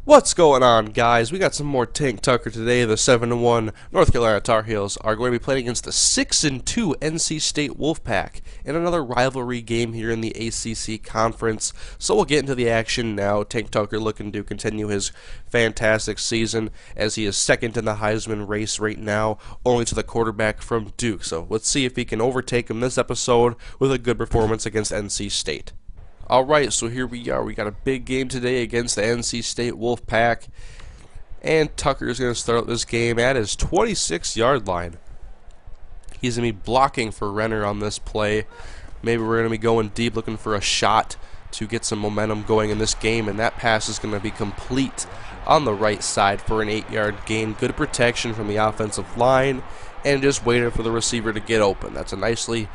What's going on, guys? We got some more Tank Tucker today. The 7-1 North Carolina Tar Heels are going to be playing against the 6-2 NC State Wolfpack in another rivalry game here in the ACC Conference. So we'll get into the action now. Tank Tucker looking to continue his fantastic season as he is second in the Heisman race right now, only to the quarterback from Duke. So let's see if he can overtake him this episode with a good performance against NC State. Alright, so here we are. We got a big game today against the NC State Wolfpack. And Tucker is going to start out this game at his 26-yard line. He's going to be blocking for Renner on this play. Maybe we're going to be going deep looking for a shot to get some momentum going in this game. And that pass is going to be complete on the right side for an 8-yard gain. Good protection from the offensive line. And just waiting for the receiver to get open. That's a nicely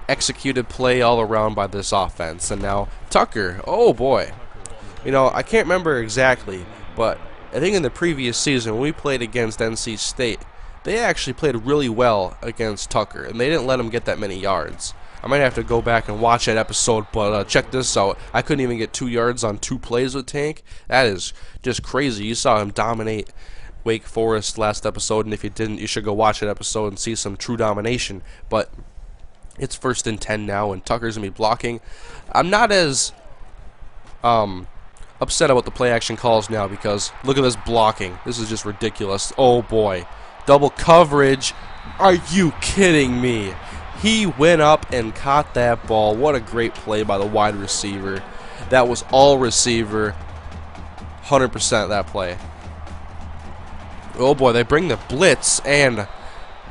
executed play all around by this offense. And now Tucker, oh boy, you know, I can't remember exactly, but I think in the previous season when we played against NC State, they actually played really well against Tucker and they didn't let him get that many yards. I might have to go back and watch that episode, but check this out. I couldn't even get 2 yards on 2 plays with Tank. That is just crazy. You saw him dominate Wake Forest last episode, and if you didn't, you should go watch that episode and see some true domination. But it's 1st and 10 now, and Tucker's going to be blocking. I'm not as upset about the play action calls now because look at this blocking. This is just ridiculous. Oh, boy. Double coverage. Are you kidding me? He went up and caught that ball. What a great play by the wide receiver. That was all receiver. 100% that play. Oh, boy. They bring the blitz, and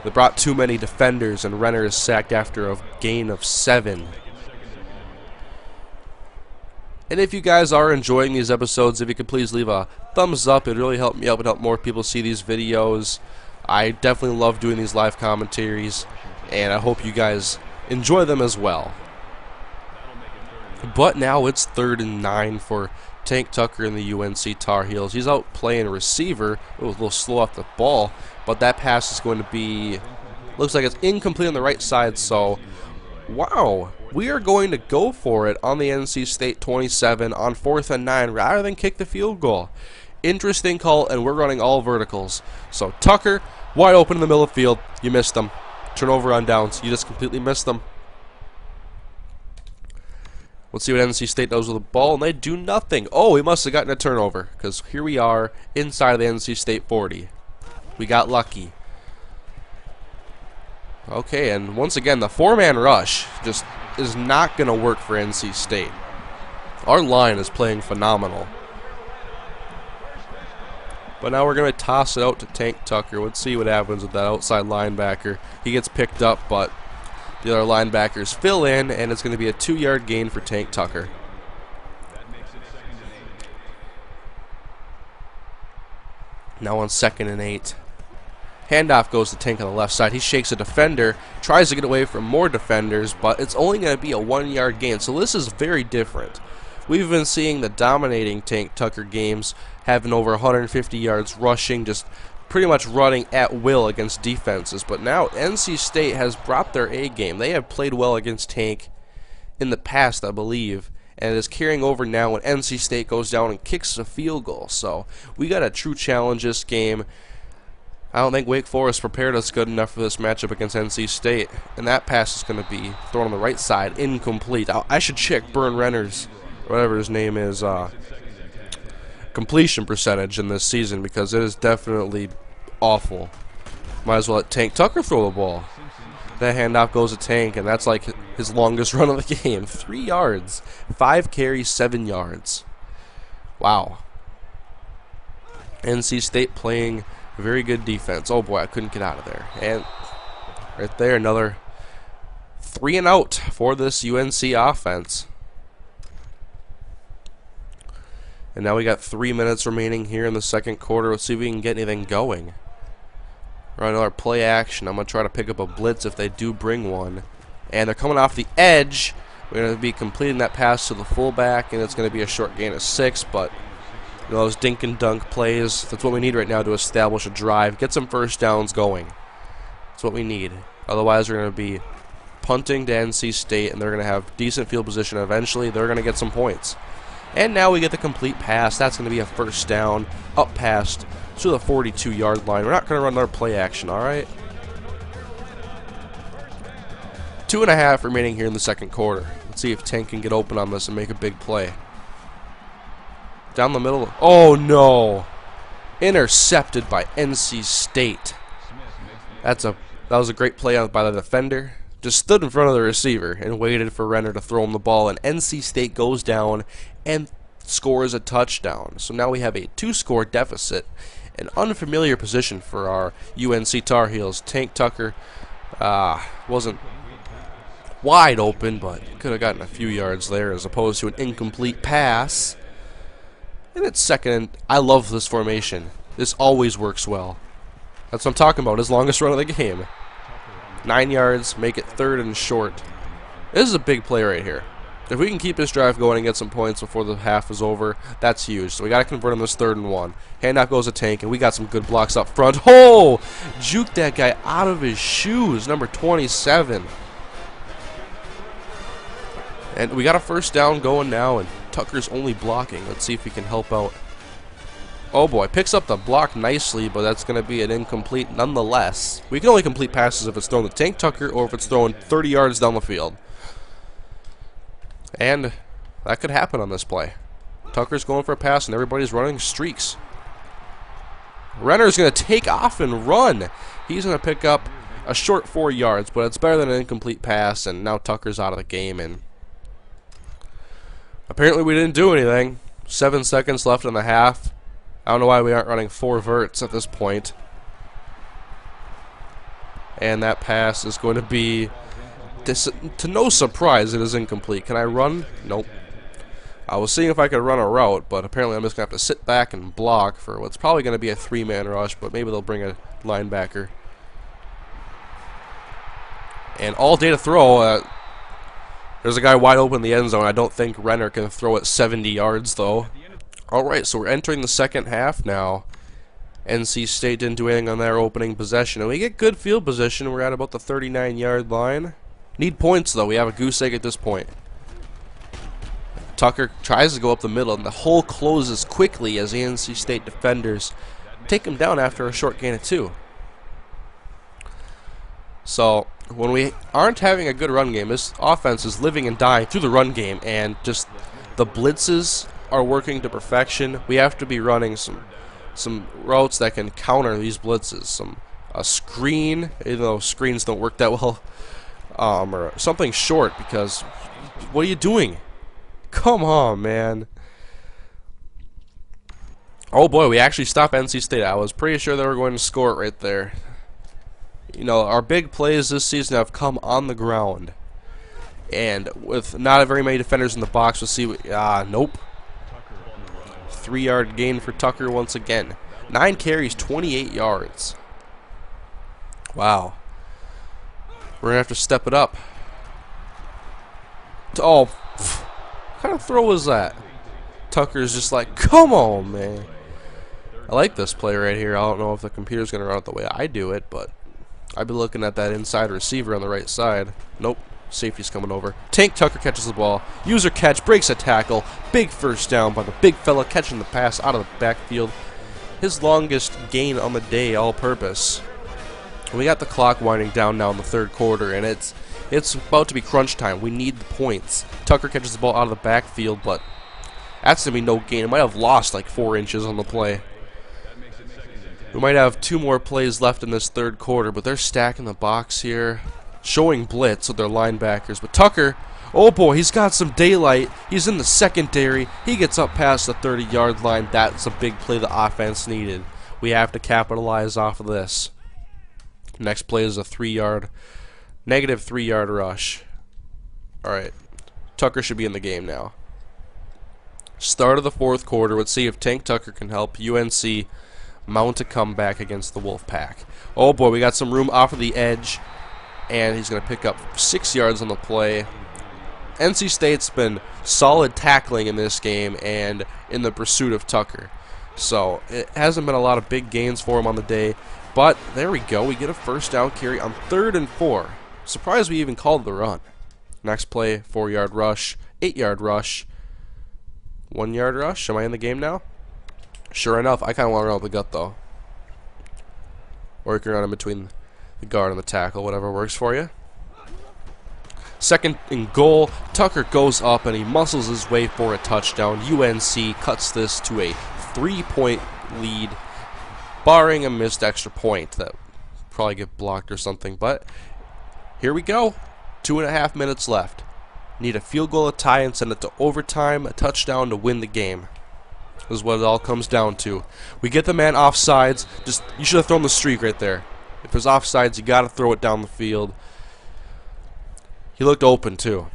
they brought too many defenders, and Renner is sacked after a gain of 7. And if you guys are enjoying these episodes, if you could please leave a thumbs up, it would really help me out and help more people see these videos. I definitely love doing these live commentaries, and I hope you guys enjoy them as well. But now it's 3rd and 9 for Tank Tucker and the UNC Tar Heels. He's out playing receiver. It was a little slow off the ball, but that pass is going to be, looks like it's incomplete on the right side. So, wow, we are going to go for it on the NC State 27 on 4th and 9 rather than kick the field goal. Interesting call, and we're running all verticals. So Tucker, wide open in the middle of the field. You missed them. Turnover on downs. You just completely missed them. Let's see what NC State does with the ball, and they do nothing. Oh, we must have gotten a turnover, because here we are inside of the NC State 40. We got lucky. Okay, and once again, the 4-man rush just is not going to work for NC State. Our line is playing phenomenal. But now we're going to toss it out to Tank Tucker. Let's see what happens with that outside linebacker. He gets picked up, but the other linebackers fill in, and it's going to be a 2-yard gain for Tank Tucker. Now on 2nd and 8. Handoff goes to Tank on the left side. He shakes a defender, tries to get away from more defenders, but it's only going to be a 1-yard gain. So this is very different. We've been seeing the dominating Tank Tucker games, having over 150 yards rushing, just pretty much running at will against defenses. But now NC State has brought their A game. They have played well against Tank in the past, I believe, and it is carrying over now when NC State goes down and kicks a field goal. So we got a true challenge this game. I don't think Wake Forest prepared us good enough for this matchup against NC State, and that pass is going to be thrown on the right side, incomplete. I should check Burn Renner's, whatever his name is, completion percentage in this season, because it is definitely awful. Might as well let Tank Tucker throw the ball. That handoff goes to Tank, and that's like his longest run of the game. 3 yards. 5 carries, 7 yards. Wow. NC State playing very good defense. Oh boy, I couldn't get out of there. And right there, another 3 and out for this UNC offense. And now we got 3 minutes remaining here in the 2nd quarter. Let's see if we can get anything going. Run another play action. I'm going to try to pick up a blitz if they do bring one. And they're coming off the edge. We're going to be completing that pass to the fullback, and it's going to be a short gain of 6, but you know, those dink and dunk plays, that's what we need right now to establish a drive. Get some first downs going. That's what we need. Otherwise, we're going to be punting to NC State, and they're going to have decent field position. Eventually, they're going to get some points. And now we get the complete pass. That's going to be a first down, up past to the 42-yard line. We're not going to run another play action, all right? 2.5 remaining here in the second quarter. Let's see if Tank can get open on this and make a big play. Down the middle. Oh, no. Intercepted by NC State. That was a great play by the defender. Just stood in front of the receiver and waited for Renner to throw him the ball, and NC State goes down and scores a touchdown. So now we have a 2-score deficit, an unfamiliar position for our UNC Tar Heels. Tank Tucker wasn't wide open, but could have gotten a few yards there as opposed to an incomplete pass. And it's second. I love this formation. This always works well. That's what I'm talking about, his longest run of the game. 9 yards, make it third and short. This is a big play right here. If we can keep this drive going and get some points before the half is over, that's huge. So we got to convert on this 3rd and 1. Handoff goes to Tank, and we got some good blocks up front. Oh! Juke that guy out of his shoes, number 27. And we got a first down going now, and Tucker's only blocking. Let's see if he can help out. Oh boy, picks up the block nicely, but that's going to be an incomplete nonetheless. We can only complete passes if it's thrown to Tank Tucker or if it's thrown 30 yards down the field. And that could happen on this play. Tucker's going for a pass and everybody's running streaks. Renner's going to take off and run. He's going to pick up a short 4 yards, but it's better than an incomplete pass, and now Tucker's out of the game. And apparently we didn't do anything. 7 seconds left in the half. I don't know why we aren't running 4 verts at this point. And that pass is going to be, to no surprise, it is incomplete. Can I run? Nope. I was seeing if I could run a route, but apparently I'm just going to have to sit back and block for what's probably going to be a 3-man rush, but maybe they'll bring a linebacker. And all day to throw. There's a guy wide open in the end zone. I don't think Renner can throw it 70 yards, though. Alright, so we're entering the second half now. NC State didn't do anything on their opening possession, and we get good field position. We're at about the 39-yard line. Need points, though. We have a goose egg at this point. Tucker tries to go up the middle, and the hole closes quickly as the NC State defenders take him down after a short gain of 2. So when we aren't having a good run game, this offense is living and dying through the run game, and just the blitzes are working to perfection. We have to be running some routes that can counter these blitzes. A screen, even though screens don't work that well, or something short, because what are you doing? Come on, man. Oh boy, we actually stopped NC State. I was pretty sure they were going to score it right there. You know, our big plays this season have come on the ground. And with not very many defenders in the box, we'll see. Nope. 3-yard gain for Tucker once again. 9 carries, 28 yards. Wow. We're going to have to step it up. Oh, what kind of throw was that? Tucker's just like, come on, man. I like this play right here. I don't know if the computer's going to run it the way I do it, but I've been looking at that inside receiver on the right side. Nope. Safety's coming over. Tank Tucker catches the ball. User catch, breaks a tackle. Big first down by the big fella catching the pass out of the backfield. His longest gain on the day, all-purpose. We got the clock winding down now in the 3rd quarter, and it's about to be crunch time. We need the points. Tucker catches the ball out of the backfield, but that's going to be no gain. It might have lost like 4 inches on the play. We might have 2 more plays left in this 3rd quarter, but they're stacking the box here, showing blitz with their linebackers. But Tucker, oh boy, he's got some daylight. He's in the secondary. He gets up past the 30-yard line. That's a big play the offense needed. We have to capitalize off of this. Next play is a negative 3-yard rush. Alright, Tucker should be in the game now. Start of the 4th quarter. Let's see if Tank Tucker can help UNC mount a comeback against the Wolfpack. Oh boy, we got some room off of the edge, and he's going to pick up 6 yards on the play. NC State's been solid tackling in this game and in the pursuit of Tucker. So it hasn't been a lot of big gains for him on the day, but there we go. We get a first down carry on 3rd and 4. Surprised we even called the run. Next play, 4-yard rush, 8-yard rush. 1 yard rush. Am I in the game now? Sure enough, I kind of want to run up the gut though. Or you can run in between the guard and the tackle, whatever works for you. Second and goal, Tucker goes up and he muscles his way for a touchdown. UNC cuts this to a 3-point lead, barring a missed extra point that probably get blocked or something. But here we go, 2.5 minutes left. Need a field goal to tie and send it to overtime, a touchdown to win the game. This is what it all comes down to. We get the man offsides. You should have thrown the streak right there. If there's offsides, you got to throw it down the field. He looked open too.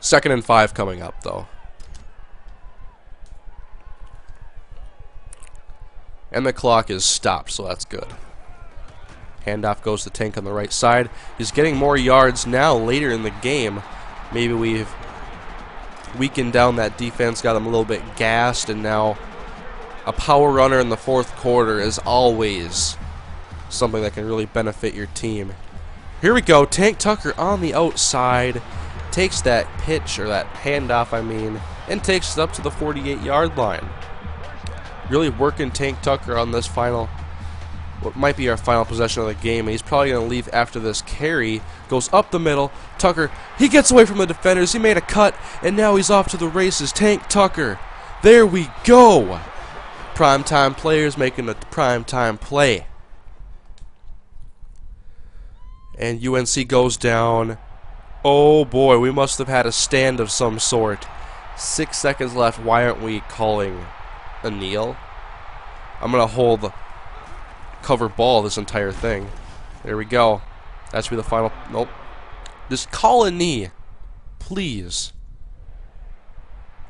2nd and 5 coming up though. And the clock is stopped, so that's good. Handoff goes to Tank on the right side. He's getting more yards now later in the game. Maybe we've weakened down that defense, got him a little bit gassed, and now a power runner in the 4th quarter is always something that can really benefit your team. Here we go, Tank Tucker on the outside, takes that pitch, or that handoff I mean, and takes it up to the 48-yard line. Really working Tank Tucker on this final, what might be our final possession of the game. He's probably going to leave after this carry. Goes up the middle. Tucker, he gets away from the defenders. He made a cut, and now he's off to the races. Tank Tucker. There we go. Primetime players making a primetime play. And UNC goes down. Oh boy, we must have had a stand of some sort. 6 seconds left. Why aren't we calling a kneel? I'm going to hold cover ball this entire thing. There we go. That should be the final. Nope. Just call a knee, please.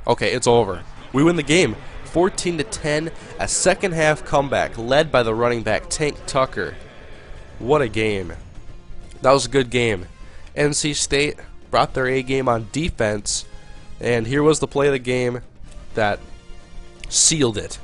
Okay, it's over. We win the game, 14-10. A second half comeback led by the running back Tank Tucker. What a game! That was a good game. NC State brought their A game on defense, and here was the play of the game that sealed it.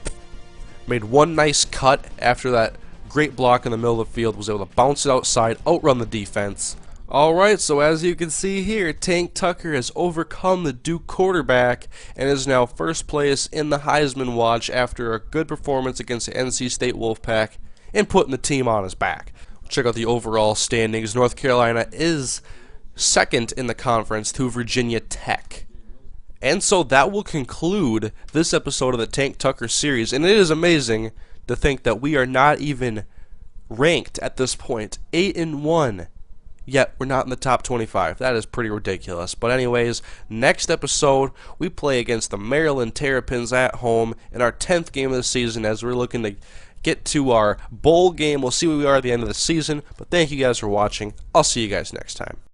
Made one nice cut after that great block in the middle of the field, was able to bounce it outside, outrun the defense. Alright, so as you can see here, Tank Tucker has overcome the Duke quarterback and is now first place in the Heisman Watch after a good performance against the NC State Wolfpack and putting the team on his back. Check out the overall standings. North Carolina is second in the conference to Virginia Tech. And so that will conclude this episode of the Tank Tucker series. And it is amazing to think that we are not even ranked at this point. 8-1. Yet we're not in the top 25. That is pretty ridiculous. But anyways, next episode we play against the Maryland Terrapins at home in our 10th game of the season as we're looking to get to our bowl game. We'll see where we are at the end of the season. But thank you guys for watching. I'll see you guys next time.